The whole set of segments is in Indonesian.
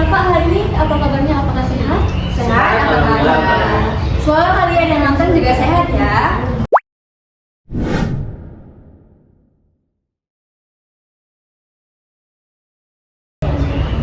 Kakak hari ini apa kabarnya? Apakah sehat? Sehat, alhamdulillah. Semoga kalian yang nonton juga sehat ya.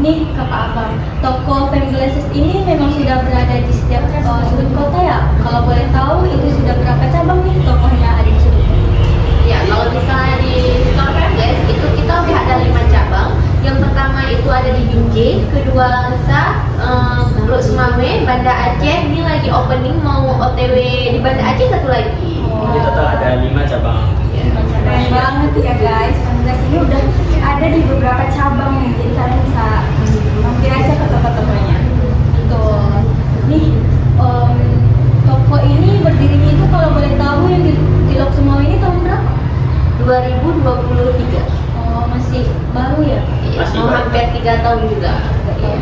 Nih kakak abang, toko Frame Glasses ini memang sudah berada di setiap sudut kota ya? Kalau boleh tahu itu sudah berapa cabang nih tokonya ada di sudut kota? Ya, kalau misalnya di Store Frameless itu kita udah ada 5 cabang. Yang pertama itu ada di Binjai, kedua Langsa, Teluk Semame, Banda Aceh. Ini lagi opening mau OTW di Banda Aceh satu lagi. Jadi total ada 5 cabang. Keren banget ya guys, Frame Glass ini udah ada di beberapa cabang nih, jadi kalian bisa mampir aja ke toko-tokonya. Betul. Nih, toko ini berdirinya itu kalau boleh tahu yang di Lok Sumawe ini tahun berapa? 2023. Oh, masih baru ya? Iya, Masih mau baru. hampir 3 tahun juga. Iya.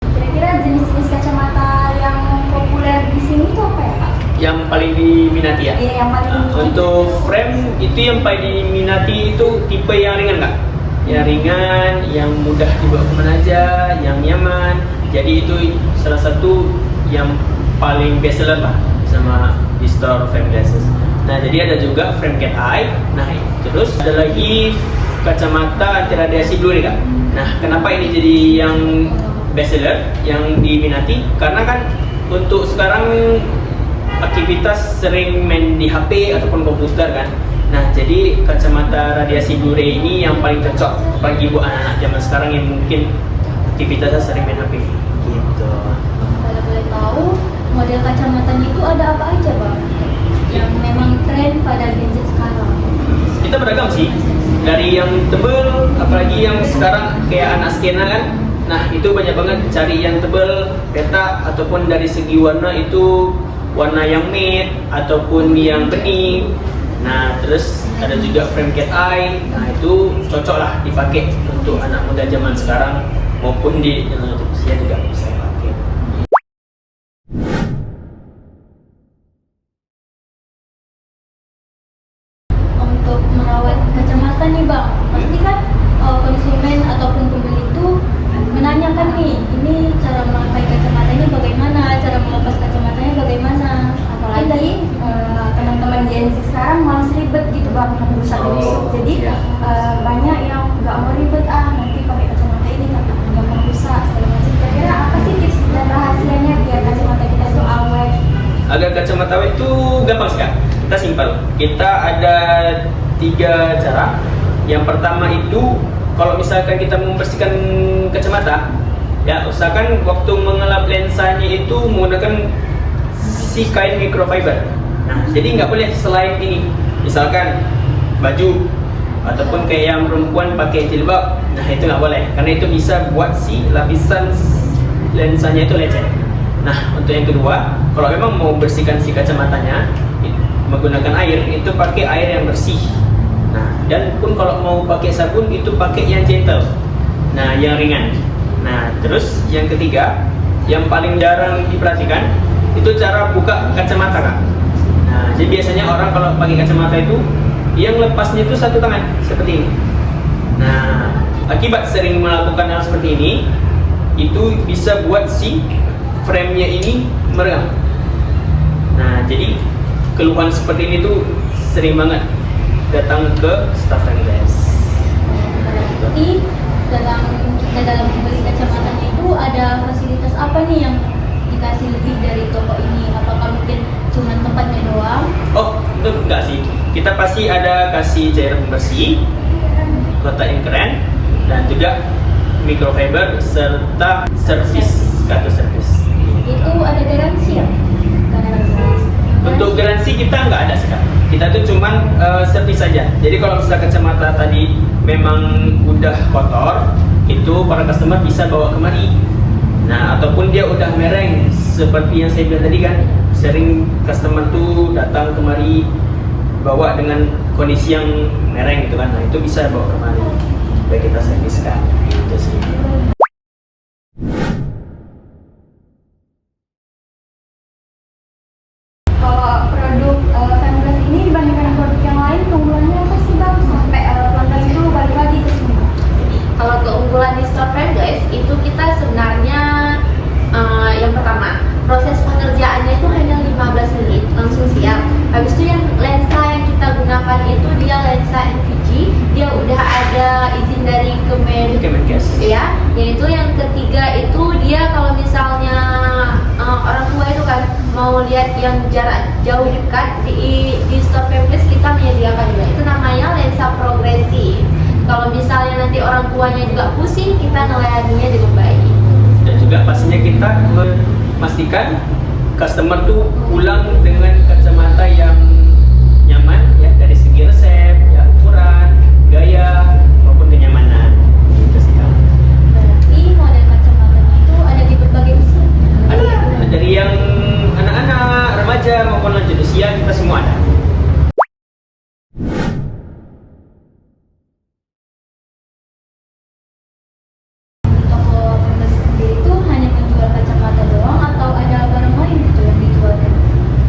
Kira-kira jenis-jenis kacamata yang populer di sini tuh apa ya Kak? Yang paling diminati ya? Iya, yang paling Untuk frame itu yang paling diminati itu tipe yang ringan nggak? Yang ringan, yang mudah dibawa kemana aja, yang nyaman. Jadi itu salah satu yang paling best seller lah sama di store Frame Glasses. Nah jadi ada juga frame cat eye. Nah terus ada lagi kacamata anti radiasi blue ray Kak. Nah kenapa ini jadi yang best seller, yang diminati? Karena kan untuk sekarang aktivitas sering main di HP ataupun komputer kan. Nah, jadi kacamata radiasi Blu-ray ini yang paling cocok bagi buat anak-anak zaman sekarang yang mungkin aktivitasnya sering main HP. Gitu. Kalau boleh tahu, model kacamatanya itu ada apa aja Bang? Yang memang tren pada gadget sekarang. Kita beragam sih. Dari yang tebel, apalagi yang sekarang kayak anak skena kan. Nah, itu banyak banget cari yang tebel, petak ataupun dari segi warna itu warna yang matte ataupun yang bening. Nah, terus ada juga frame cat eye. Nah, itu cocok lah dipakai untuk anak muda zaman sekarang maupun di usia juga bisa pakai. Untuk merawat kacamata nih Bang, pasti kan konsumen ataupun pembeli itu menanyakan nih, ini cara memakai kacamatanya bagaimana, cara melepas kacamatanya bagaimana. Apalagi teman-teman Gen Z sekarang malas ribet gitu Bang, merusak besok. Jadi iya. banyak yang nggak mau ribet, nanti pakai kacamata ini tapi gampang rusak segala macam. Kira-kira apa sih tips dan rahasianya biar kacamata kita itu awet? Agar kacamata awet itu gampang sekali. Kita simpel. Kita ada 3 cara. Yang pertama itu kalau misalkan kita membersihkan kacamata, ya usahakan waktu mengelap lensanya itu menggunakan si kain microfiber. Nah, jadi nggak boleh selain ini. Misalkan baju ataupun kayak yang perempuan pakai jilbab, nah itu nggak boleh karena itu bisa buat si lapisan lensanya itu lecet. Nah, untuk yang kedua, kalau memang mau bersihkan si kacamatanya menggunakan air, itu pakai air yang bersih. Nah, dan pun kalau mau pakai sabun itu pakai yang gentle. Nah, yang ringan. Nah, terus yang ketiga, yang paling jarang diperhatikan itu cara buka kacamata Kak. Nah, jadi biasanya orang kalau pakai kacamata itu yang lepasnya itu satu tangan seperti ini. Nah, akibat sering melakukan hal seperti ini, itu bisa buat si frame-nya ini merengah. Nah, jadi keluhan seperti ini tuh sering banget datang ke staff Frame Glass. Jadi dalam membeli kacamatanya itu ada fasilitas apa nih yang dikasih lebih dari toko ini? Apakah mungkin cuma tempatnya doang? Oh, itu enggak sih. Kita pasti ada kasih cairan pembersih, kotak yang keren, dan juga microfiber serta kartu servis. Itu ada garansi ya? Untuk garansi kita nggak ada sekarang. Kita tuh cuman servis saja. Jadi kalau misalnya kacamata tadi memang udah kotor, itu para customer bisa bawa kemari. Nah, ataupun dia udah mereng seperti yang saya bilang tadi kan, sering customer tuh datang kemari bawa dengan kondisi yang mereng gitu kan. Nah, itu bisa bawa kemari. Baik kita serviskan. Gitu sih. Kalau produk Frame Glass ini dibandingkan produk yang lain keunggulan juga di store Fembles kita menyediakan juga itu namanya lensa progresif. Kalau misalnya nanti orang tuanya juga pusing, kita melayaninya dengan baik. Dan juga pastinya kita memastikan customer tuh pulang dengan kacamata yang nyaman ya, dari segi resep, ya, ukuran, gaya maupun kenyamanan. Gitu sih Kak. Berarti model kacamatanya itu ada di berbagai usia. Ada dari yang anak-anak, remaja maupun lanjut usia, kita semua ada. Toko Fembles sendiri itu hanya menjual kacamata doang atau ada barang lain gitu yang dijual?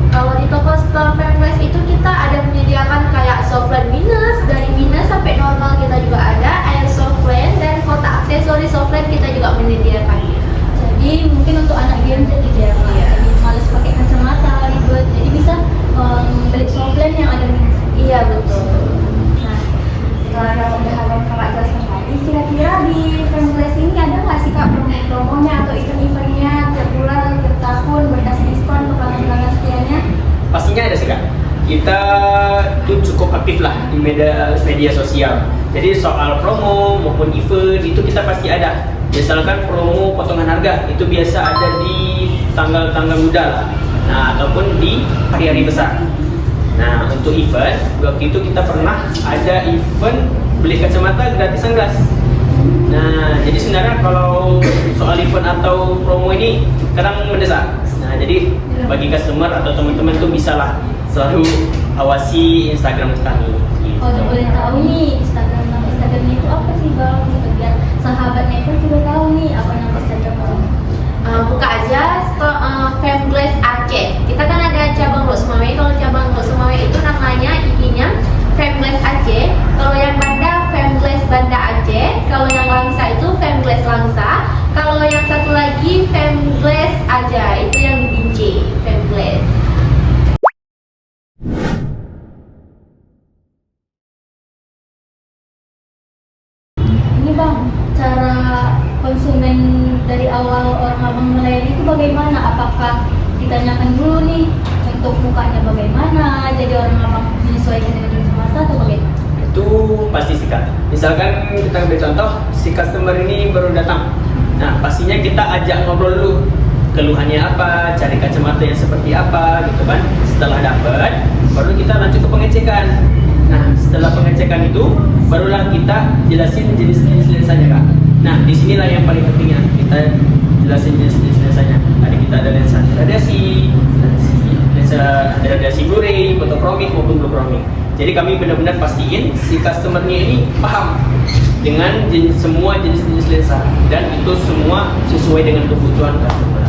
Kalau di toko store Fembles itu kita ada menyediakan kayak softland minus, dari minus sampai normal kita juga ada, air softland dan kotak aksesori softland kita juga menyediakannya. Jadi mungkin untuk anak game gitu ya, Kak. Iya. Jadi males pakai kacamata ribet, jadi bisa beli softland yang ada minus. Iya betul. Nah, setelah yang udah Abang Kakak jelaskan tadi, kira-kira di Fembles ini ada nggak sih Kak promo-promonya atau event-eventnya tiap bulan, tiap tahun, berkasih diskon ke pelanggan setianya? Pastinya ada sih Kak. Kita tuh cukup aktif lah di media sosial. Jadi soal promo maupun event itu kita pasti ada. Misalkan promo potongan harga itu biasa ada di tanggal-tanggal muda lah. Nah, ataupun di hari-hari besar. Nah, untuk event waktu itu kita pernah ada event beli kacamata gratisan gelas. Nah, jadi sebenarnya kalau soal event atau promo ini kadang mendesak. Nah, jadi bagi customer atau teman-teman tuh bisalah selalu awasi Instagram kami. Gitu. Oh, boleh tahu nih Instagramnya itu apa sih Bang? Gitu, biar sahabat Never juga tahu nih apa nama Instagram Bang. Buka aja Fembles Aceh. Kita kan ada cabang Lok Sumawe. Kalau cabang Lok Sumawe itu namanya IG-nya Fembles Aceh. Kalau yang Banda Fembles Banda Aceh. Kalau yang Langsa itu Fembles Langsa. Kalau yang satu lagi Fembles aja, itu yang di Binjai, Fembles. Ini Bang, cara konsumen dari awal orang abang melayani itu bagaimana? Apakah ditanyakan dulu nih untuk mukanya bagaimana, jadi orang abang menyesuaikan dengan kacamata atau bagaimana? Itu pasti sih Kak. Misalkan kita ambil contoh si customer ini baru datang. Nah, pastinya kita ajak ngobrol dulu. Keluhannya apa, cari kacamata yang seperti apa gitu kan. Setelah dapat, baru kita lanjut ke pengecekan. Nah, setelah pengecekan itu barulah kita jelasin jenis-jenis lensanya Kak. Nah, disinilah yang paling pentingnya kita jelasin jenis-jenis lensanya. Ada kita ada lensa radiasi, lensa ada radiasi Blu-ray, fotokromik maupun bluekromik. Jadi kami benar-benar pastiin si customernya ini paham dengan semua jenis-jenis lensa dan itu semua sesuai dengan kebutuhan customer.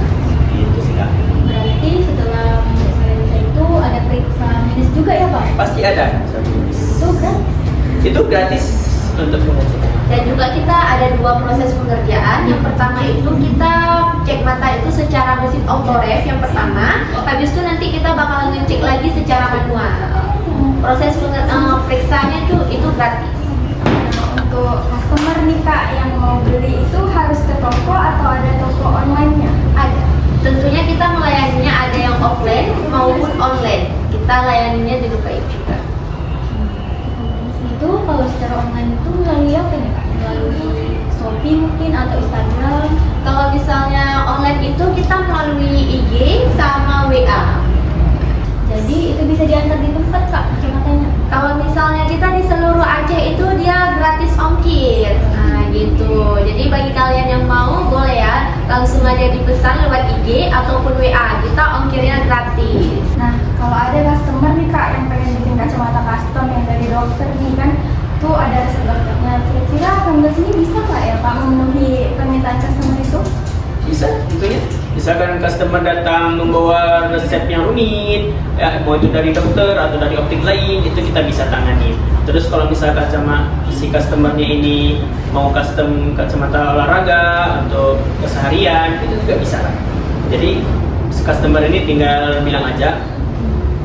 Gitu sih Kak. Berarti setelah memeriksa lensa itu ada periksa minus juga ya Bang? Pasti ada. Itu kan? Itu gratis untuk pengecekan. Dan juga kita ada dua proses pengerjaan. Yang pertama itu kita cek mata itu secara mesin autoref yang pertama. Habis itu nanti kita bakal ngecek lagi secara manual. Proses periksanya itu gratis. Untuk customer nih Kak yang mau beli itu harus ke toko atau ada toko online-nya? Ada. Tentunya kita melayaninya ada yang offline maupun online. Kita layaninya dengan baik juga. Itu kalau secara online itu melalui apa ya Kak? Melalui Shopee mungkin atau Instagram? Kalau misalnya online itu kita melalui IG sama WA. Jadi itu bisa diantar di tempat Kak kacamatanya? Kalau misalnya kita di seluruh Aceh itu dia gratis ongkir. Nah gitu. Jadi bagi kalian yang mau boleh ya langsung aja dipesan lewat IG ataupun WA. Kita ongkirnya gratis. Nah, kalau ada customer nih Kak yang pengen bikin kacamata custom yang dari dokter nih kan, tuh ada resep dokternya. Kira-kira Fembles ini bisa nggak ya Pak memenuhi permintaan customer itu? Bisa tentunya. Misalkan customer datang membawa resep yang rumit, ya, mau itu dari dokter atau dari optik lain, itu kita bisa tangani. Terus kalau misalkan sama si customernya ini mau custom kacamata olahraga untuk keseharian, itu juga bisa kan. Jadi si customer ini tinggal bilang aja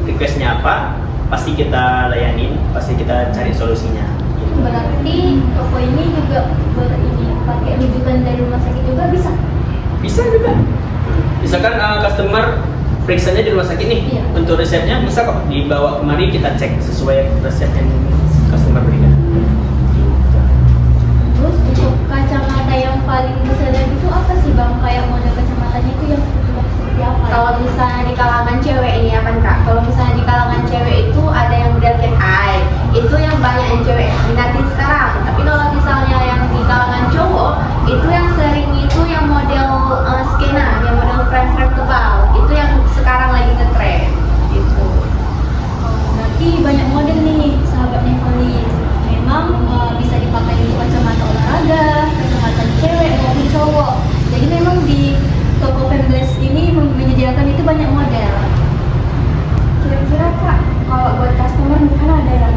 requestnya apa, pasti kita layanin, pasti kita cari solusinya. Berarti toko ini juga pakai rujukan dari rumah sakit juga bisa? Bisa juga. Misalkan customer periksanya di rumah sakit nih. Iya. Untuk resepnya bisa kok dibawa kemari, kita cek sesuai resep yang customer berikan. Terus untuk kacamata yang paling disadari itu apa sih bang? Kayak model kacamatanya itu yang seperti apa? Kalau misalnya di kalangan cewek ini ya kan kak, kalau misalnya di kalangan cewek itu ada yang model cat eye, itu yang banyak yang cewek minati sekarang. Tapi kalau misalnya yang di kalangan cowok, itu yang sering itu yang model skena, yang model frame tebal, itu yang sekarang lagi ngetren. Gitu. Berarti banyak model nih sahabat Nevalis. Memang bisa dipakai untuk kacamata olahraga, kacamata cewek maupun cowok. Jadi memang di toko Femglass ini menyediakan itu banyak model. Kira-kira kak, kalau buat customer nih kan ada yang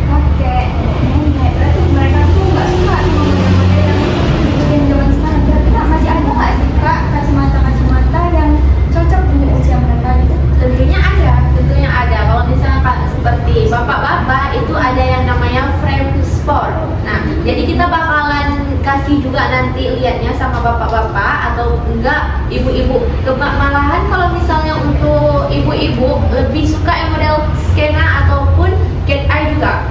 kakek, nenek, berarti mereka tuh nggak suka sama model-model yang ikutin zaman sekarang. Kira-kira masih ada nggak sih kak kacamata yang cocok untuk usia mereka gitu? Tentunya ada. Kalau misalnya Pak, seperti bapak-bapak itu ada yang namanya frame sport. Nah, jadi kita bakalan kasih juga nanti lihatnya sama bapak-bapak atau enggak ibu-ibu. Malahan kalau misalnya untuk ibu-ibu lebih suka yang model skena ataupun cat eye juga.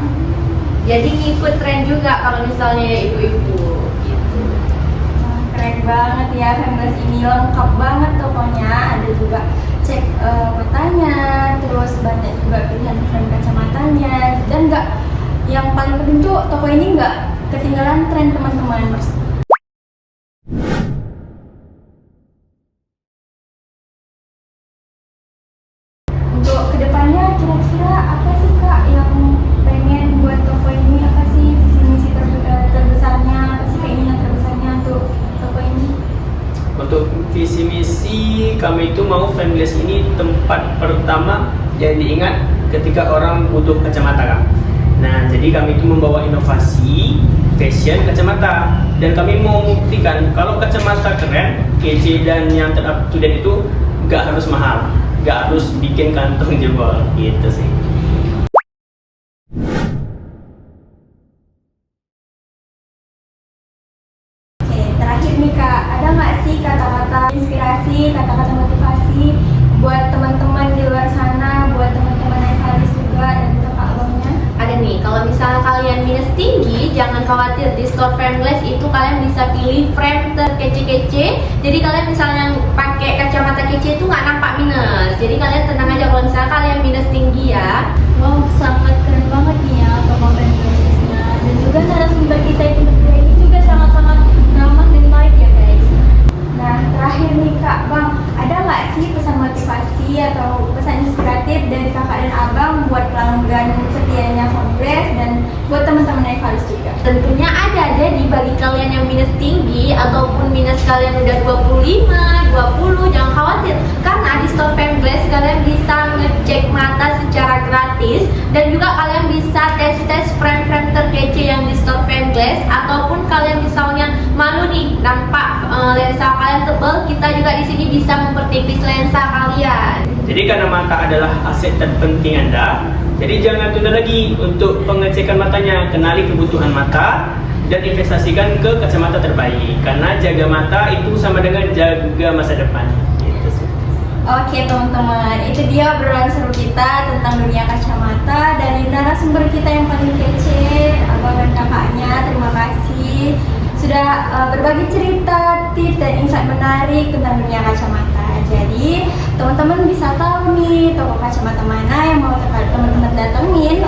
Jadi ngikut tren juga kalau misalnya ibu-ibu. Gitu. Keren banget ya, Femglass ini lengkap banget tokonya. Ada juga cek matanya, terus banyak juga pilihan frame kacamatanya, dan nggak, yang paling penting tuh toko ini nggak ketinggalan tren teman-teman. Untuk kedepannya kira-kira apa sih kak yang pengen buat toko ini, apa sih visi misi terbesarnya, apa sih keinginan terbesarnya untuk toko ini? Untuk visi misi kami itu mau Femglass ini tempat pertama yang diingat ketika orang butuh kacamata, Kak. Nah, jadi kami itu membawa inovasi fashion kacamata, dan kami mau membuktikan kalau kacamata keren, kece, dan yang up to date itu gak harus mahal, gak harus bikin kantong jebol gitu sih. Oke, terakhir nih kak, ada nggak sih kata-kata inspirasi, kata-kata motivasi buat teman-teman di luar sana, buat teman-teman Nevalis juga dan kakak abangnya? Ada nih, kalau misalnya kalian minus tinggi, jangan khawatir, di store Femglass itu kalian bisa pilih frame terkece-kece. Jadi kalian misalnya pakai kacamata kece itu nggak nampak minus. Jadi kalian tenang aja kalau misalnya kalian minus tinggi ya. Wow, sangat keren banget nih ya toko Femglassnya. Dan juga narasumber kita itu berdua ini juga sangat-sangat ramah dan baik ya guys. Nah, terakhir nih kak, bang, ada nggak sih pesan motivasi atau pesan inspiratif dari kakak dan abang buat pelanggan setianya Femglass dan buat teman-teman Nevalis juga? Tentunya ada, jadi bagi kalian yang minus tinggi ataupun minus kalian udah 25, 20, jangan khawatir. Karena di store Femglass kalian bisa ngecek mata secara gratis, dan juga kalian bisa tes-tes frame-frame terkece yang di store Femglass. Ataupun kalian misalnya malu nih nampak lensa kalian tebal, kita juga di sini bisa mempertipis lensa kalian. Jadi karena mata adalah aset terpenting Anda, jadi jangan tunda lagi untuk pengecekan matanya. Kenali kebutuhan mata dan investasikan ke kacamata terbaik, karena jaga mata itu sama dengan jaga masa depan. Gitu sih. Oke teman-teman, itu dia obrolan seru kita tentang dunia kacamata dari narasumber kita yang paling kece, abang dan kakaknya. Terima kasih sudah berbagi cerita, tips, dan insight menarik tentang dunia kacamata. Jadi teman-teman bisa tahu nih toko kacamata mana yang mau teman-teman datengin